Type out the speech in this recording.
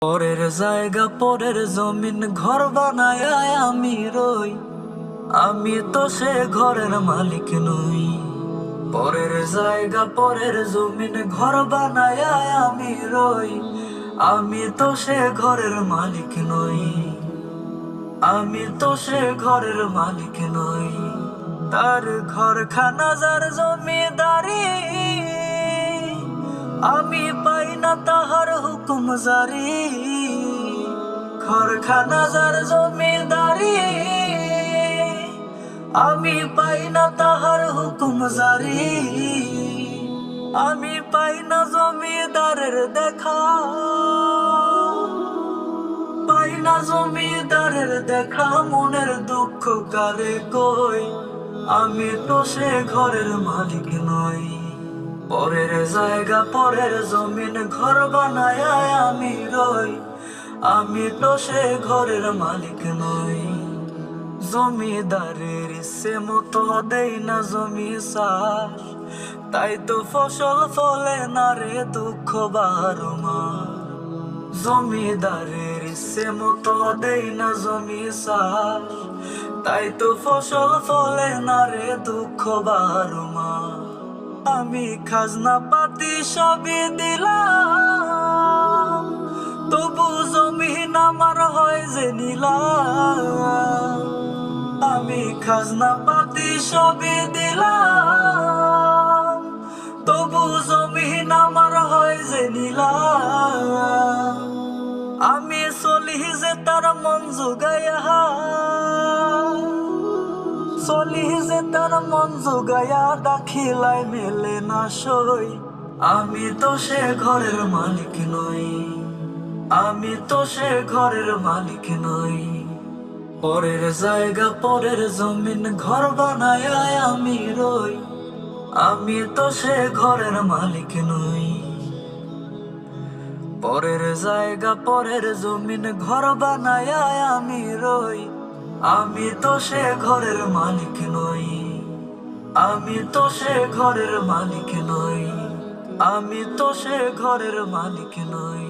পরের জায়গা পরের জমিন ঘর বানায় আমি রই, আমি তো সে ঘরের মালিক নই। পরের জায়গা পরের জমিন ঘর বানায় আমি রই, আমি তো সে ঘরের মালিক নই। আমি তো সে ঘরের মালিক নই। তার ঘরখানা যার জমিদারি, আমি পাই না তাহার হুকুম জারি। ঘরখানা যার জমিদারি, আমি পাই না তাহার হুকুম জারি। আমি পাই না জমিদারের দেখা, পাই না জমিদারের দেখা। মনের দুঃখ কারে কই, আমি তো সে ঘরের মালিক নই। পরের জায়গা পরের জমিন ঘর বানায় আমি রই, আমি তো সে ঘরের মালিক নই। জমিদারের ইচ্ছে মতো দেই না জমি চাষ, তাই তো ফসল ফলে না রে দুঃখ বারো মাস। জমিদারের ইচ্ছে মতো দেই না জমি চাষ, তাই তো ফসল ফলে না রে দুঃখ বারো মাস। আমি খাজনা পাতি সবই দিলাম, তবু জমিন আমার হয় যে নিলাম। আমি খাজনা পাতি সবই দিলাম, তবু জমিন আমার হয় যে নিলাম। আমি চলি যে তার মন জোগাইয়া, চলি যে তার মন জোগাইয়া, দাখিলাই মেলে না সই। আমি তো সে ঘরের মালিক নই, আমি তো সে ঘরের মালিক নই। পরের জায়গা পরের জমিন ঘর বানায় আমি রই, আমি তো সে ঘরের মালিক নই। পরের জায়গা পরের জমিন ঘর বানায় আমি রই, আমি তো সে ঘরের মালিক নই। আমি তো সে ঘরের মালিক নই, আমি তো সে ঘরের মালিক নই।